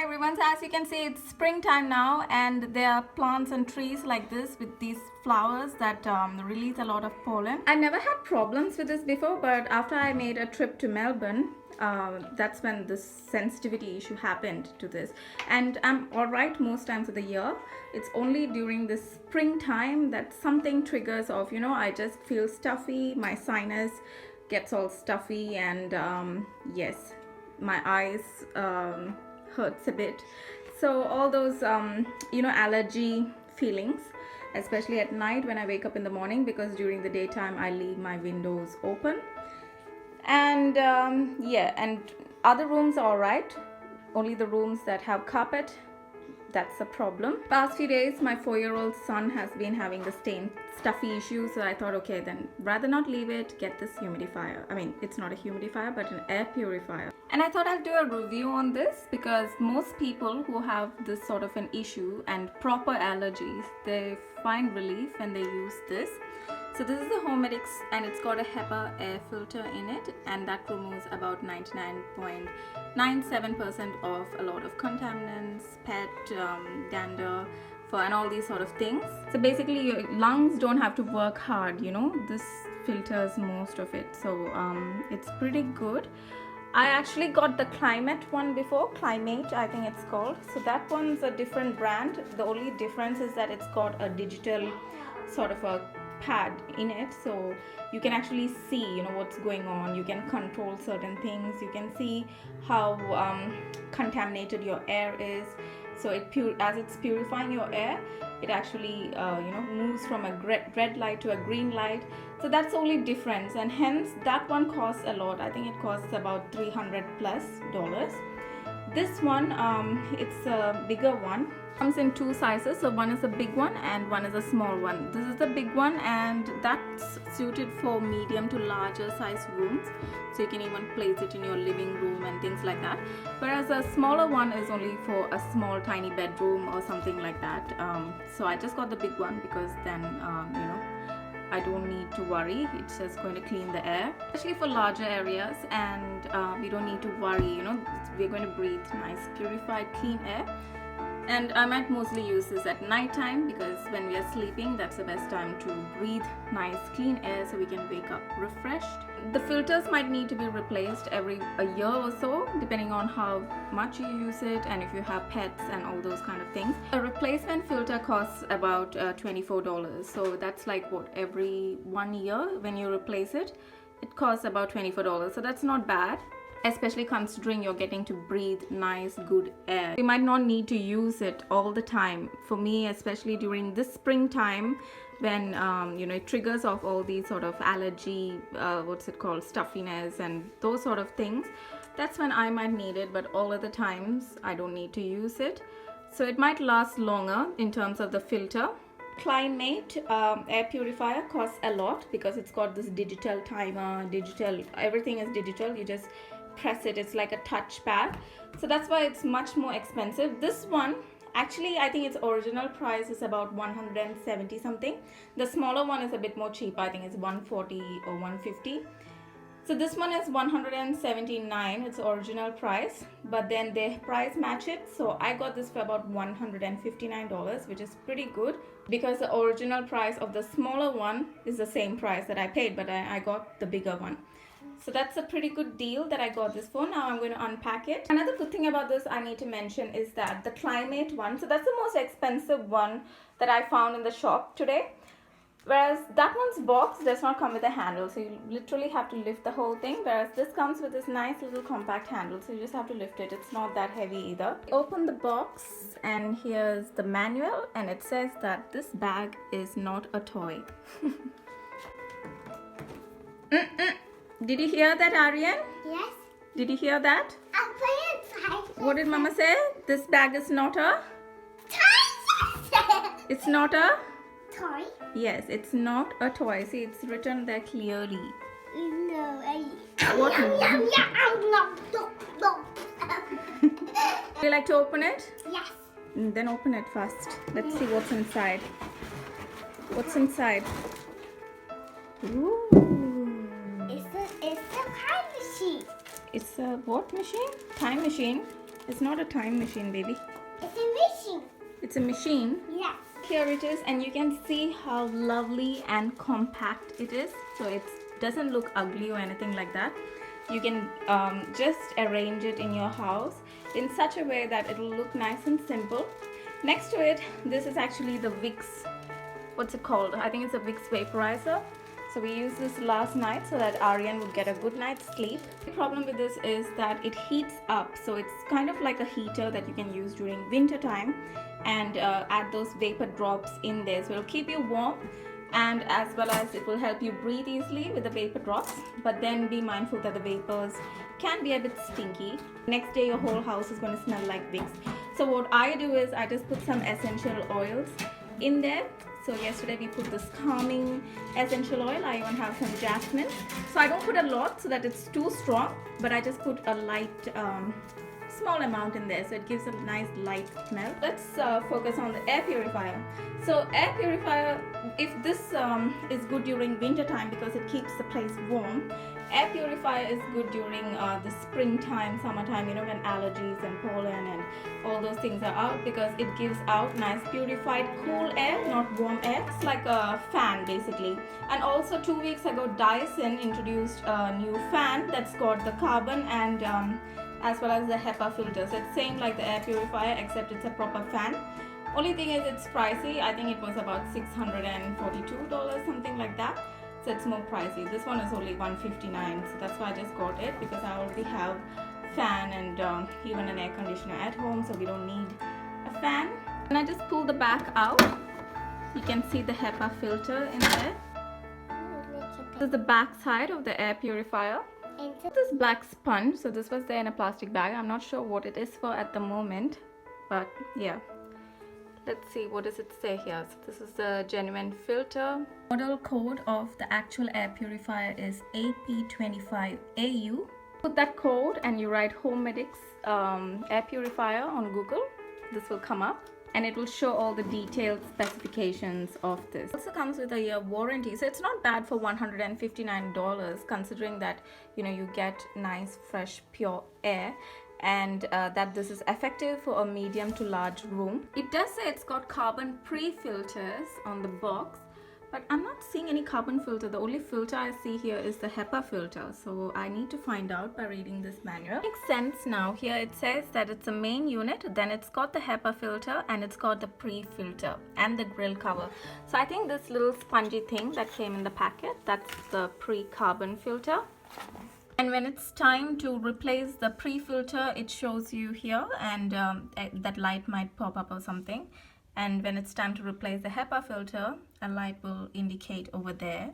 everyone, so as you can see, it's springtime now, and there are plants and trees like this with these flowers that release a lot of pollen. I never had problems with this before, but after I made a trip to Melbourne, that's when this sensitivity issue happened to this, and I'm alright most times of the year. It's only during the springtime that something triggers off, you know, I just feel stuffy, my sinus gets all stuffy, and yes, my eyes hurts a bit. So all those you know, allergy feelings, especially at night when I wake up in the morning, because during the daytime I leave my windows open. And yeah, and other rooms are alright, only the rooms that have carpet, that's a problem. Past few days my 4-year-old son has been having the stuffy issue, so I thought, okay, then rather not leave it, get this humidifier. I mean, it's not a humidifier but an air purifier. And I thought I'll do a review on this, because most people who have this sort of an issue and proper allergies, they find relief when they use this. So this is the Homedics, and it's got a HEPA air filter in it, and that removes about 99.97% of a lot of contaminants, pet, dander, fur, and all these sort of things. So basically your lungs don't have to work hard, you know, this filters most of it. So it's pretty good. I actually got the Climate one before, Climate I think it's called. So that one's a different brand. The only difference is that it's got a digital sort of a pad in it, so you can actually see, you know, what's going on. You can control certain things. You can see how contaminated your air is. So as it's purifying your air, it actually you know, moves from a red light to a green light. So that's the only difference, and hence that one costs a lot. I think it costs about $300+. This one, it's a bigger one. Comes in 2 sizes, so one is a big one and one is a small one. This is the big one, and that's suited for medium to larger size rooms, so you can even place it in your living room and things like that. Whereas a smaller one is only for a small tiny bedroom or something like that. So I just got the big one because then you know, I don't need to worry. It's just going to clean the air, especially for larger areas, and we don't need to worry, you know, we're going to breathe nice purified clean air. And I might mostly use this at night time, because when we are sleeping, that's the best time to breathe nice clean air so we can wake up refreshed. The filters might need to be replaced every a year or so, depending on how much you use it and if you have pets and all those kind of things. A replacement filter costs about $24, so that's like what, every 1 year when you replace it, it costs about $24, so that's not bad, especially considering you're getting to breathe nice good air. You might not need to use it all the time. For me, especially during this springtime, when you know, it triggers off all these sort of allergy, what's it called, stuffiness and those sort of things, that's when I might need it, but all other times I don't need to use it. So it might last longer in terms of the filter. Climate air purifier costs a lot because it's got this digital timer, everything is digital. You just press it, it's like a touch pad, so that's why it's much more expensive. This one, actually, I think its original price is about 170 something. The smaller one is a bit more cheap. I think it's 140 or 150. So this one is 179, its original price, but then they price match it, so I got this for about $159, which is pretty good, because the original price of the smaller one is the same price that I paid, but I got the bigger one. So that's a pretty good deal that I got this for. Now I'm going to unpack it. Another good thing about this I need to mention is that the Climate one, so that's the most expensive one that I found in the shop today. Whereas that one's box does not come with a handle, so you literally have to lift the whole thing. Whereas this comes with this nice little compact handle, so you just have to lift it. It's not that heavy either. Open the box, and here's the manual, and it says that this bag is not a toy. Did you hear that, Aryan? Yes. Did you hear that? I'll play inside. What did Mama say? This bag is not a toy. It's not a Toy? Yes, it's not a toy. See, it's written there clearly. No. What? No. Would you like to open it? Yes. Then open it first. Let's see what's inside. What's inside? Ooh. It's a time machine. It's a what machine? Time machine. It's not a time machine, baby. It's a machine. It's a machine. Yes. Here it is, and you can see how lovely and compact it is. So it doesn't look ugly or anything like that. You can just arrange it in your house in such a way that it will look nice and simple. Next to it, this is actually the Vicks. What's it called? I think it's a Vicks vaporizer. So we used this last night so that Aryan would get a good night's sleep. The problem with this is that it heats up. So it's kind of like a heater that you can use during winter time and add those vapor drops in there. So it'll keep you warm, and as well as it will help you breathe easily with the vapor drops. But then be mindful that the vapors can be a bit stinky. Next day your whole house is going to smell like Vicks. So what I do is I just put some essential oils in there. So yesterday we put this calming essential oil. I even have some jasmine. So I don't put a lot so that it's too strong, but I just put a light small amount in there, so it gives a nice light smell. Let's focus on the air purifier. So air purifier, if this is good during winter time because it keeps the place warm, air purifier is good during the springtime, summertime, you know, when allergies and pollen and all those things are out, because it gives out nice purified cool air, not warm air. It's like a fan basically. And also 2 weeks ago Dyson introduced a new fan that's got the carbon and as well as the HEPA filter. So it's same like the air purifier except it's a proper fan. Only thing is it's pricey. I think it was about $642, something like that. So it's more pricey. This one is only $159, so that's why I just got it, because I already have fan and even an air conditioner at home, so we don't need a fan. And I just pull the back out. You can see the HEPA filter in there. This is the back side of the air purifier. This black sponge, so this was there in a plastic bag. I'm not sure what it is for at the moment, but yeah. Let's see, what does it say here? So this is the genuine filter. Model code of the actual air purifier is AP25AU. Put that code and you write Homedics air purifier on Google. This will come up and it will show all the detailed specifications of this. It also comes with a year warranty, so it's not bad for $159, considering that, you know, you get nice fresh pure air, and that this is effective for a medium to large room. It does say it's got carbon pre-filters on the box, but I'm not seeing any carbon filter. The only filter I see here is the HEPA filter, so I need to find out by reading this manual. It makes sense now. Here it says that it's a main unit, then it's got the HEPA filter and it's got the pre-filter and the grill cover. So I think this little spongy thing that came in the packet, that's the pre-carbon filter. And when it's time to replace the pre-filter, it shows you here, and that light might pop up or something. And when it's time to replace the HEPA filter, a light will indicate over there.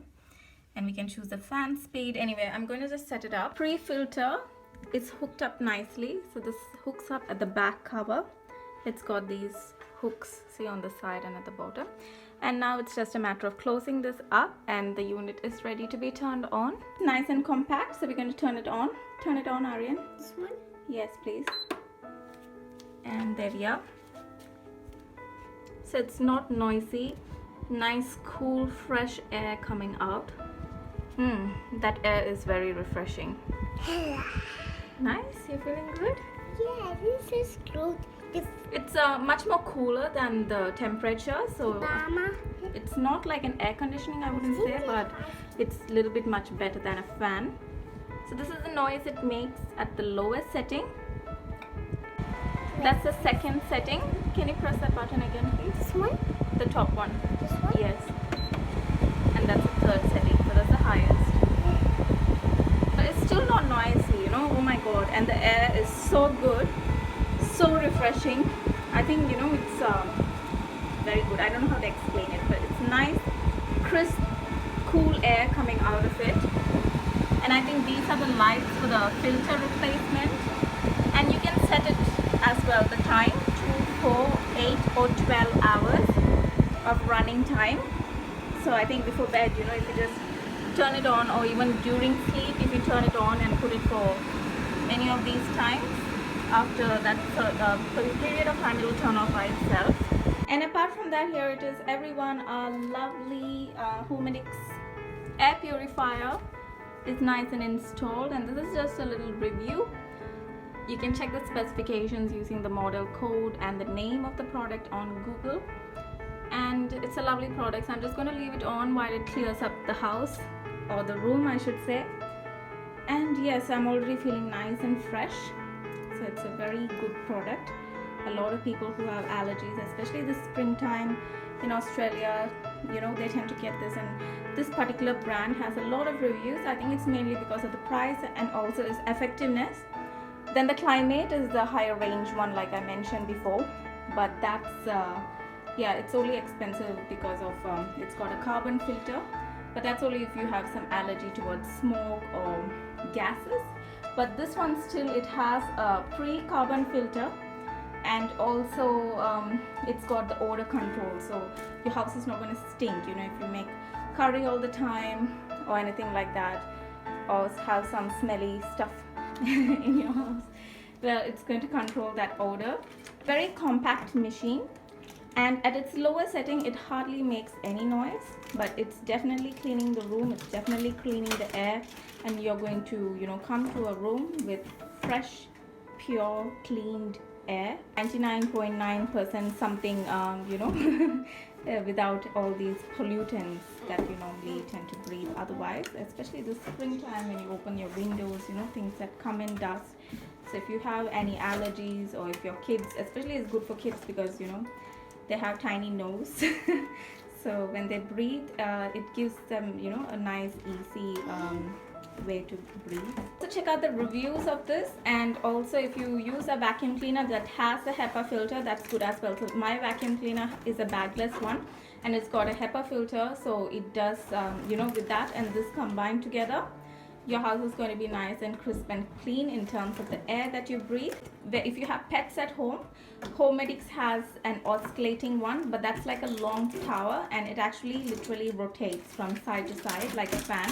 And we can choose the fan speed. Anyway, I'm going to just set it up. Pre-filter is hooked up nicely. So this hooks up at the back cover. It's got these hooks, see, on the side and at the bottom. And now it's just a matter of closing this up and the unit is ready to be turned on. Nice and compact, so we're going to turn it on. Turn it on, Aryan. This one? Yes, please. And there we are. So it's not noisy. Nice, cool, fresh air coming out. That air is very refreshing. Nice, you're feeling good? Yeah, this is good. It's much more cooler than the temperature, so Mama. it's not like an air conditioning, I wouldn't say, but it's a little bit much better than a fan. So this is the noise it makes at the lowest setting. That's the second setting. Can you press that button again, please? This one? The top one. This one? Yes. And that's the third setting, so that's the highest. But it's still not noisy, you know. Oh my god, and the air is so good, so refreshing. I think, you know, it's very good. I don't know how to explain it, but it's nice, crisp, cool air coming out of it. And I think these are the lights for the filter replacement, and you can set it as well, the time, 2, 4, 8 or 12 hours of running time. So I think before bed, you know, if you just turn it on, or even during sleep, if you turn it on and put it for any of these times, after that period of time, it will turn off by itself. And apart from that, here it is, everyone, our lovely Homedics air purifier is nice and installed, and this is just a little review. You can check the specifications using the model code and the name of the product on Google. And it's a lovely product, so I'm just going to leave it on while it clears up the house, or the room I should say. And yes, I'm already feeling nice and fresh, so it's a very good product. A lot of people who have allergies, especially this springtime in Australia, they tend to get this, and this particular brand has a lot of reviews. I think it's mainly because of the price and also its effectiveness. Then the Climate is the higher range one, like I mentioned before, but that's it's only expensive because of it's got a carbon filter, but that's only if you have some allergy towards smoke or gases. But this one still, it has a pre-carbon filter, and also it's got the odor control, so your house is not going to stink, if you make curry all the time or anything like that, or have some smelly stuff in your house. Well, it's going to control that odor. Very compact machine, and at its lower setting it hardly makes any noise, but it's definitely cleaning the room, it's definitely cleaning the air, and you're going to come to a room with fresh, pure, cleaned air, 99.9% something, without all these pollutants that you normally tend to breathe otherwise, especially the springtime when you open your windows, things that come in dust. So if you have any allergies, or if your kids, especially it's good for kids because they have tiny nose so when they breathe, it gives them a nice easy way to breathe. So check out the reviews of this, and also if you use a vacuum cleaner that has a HEPA filter, that's good as well. So my vacuum cleaner is a bagless one, and it's got a HEPA filter, so it does with that and this combined together, your house is going to be nice and crisp and clean in terms of the air that you breathe. If you have pets at home, Homedics has an oscillating one, but that's like a long tower, and it actually literally rotates from side to side like a fan,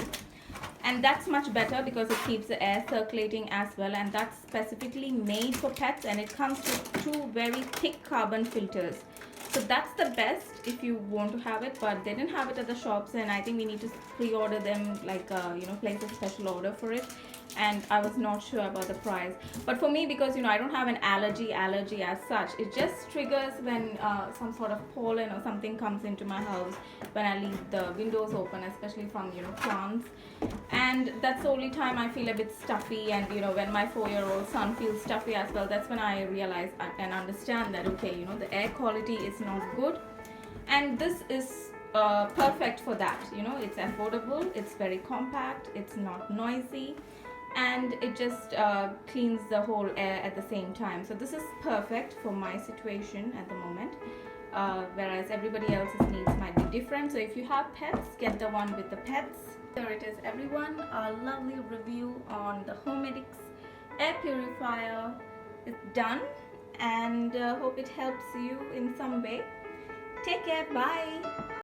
and that's much better because it keeps the air circulating as well, and that's specifically made for pets, and it comes with 2 very thick carbon filters. So that's the best if you want to have it, but they didn't have it at the shops, and I think we need to pre-order them, like place a special order for it, and I was not sure about the price. But for me, because I don't have an allergy as such, it just triggers when some sort of pollen or something comes into my house when I leave the windows open, especially from plants, and that's the only time I feel a bit stuffy. And when my 4-year-old son feels stuffy as well, that's when I realize and understand that okay, the air quality is not good, and this is perfect for that. It's affordable, it's very compact, it's not noisy, and it just cleans the whole air at the same time. So this is perfect for my situation at the moment, whereas everybody else's needs might be different. So if you have pets, get the one with the pets. There it is, everyone, a lovely review on the Homedics air purifier is done, and hope it helps you in some way. Take care, bye.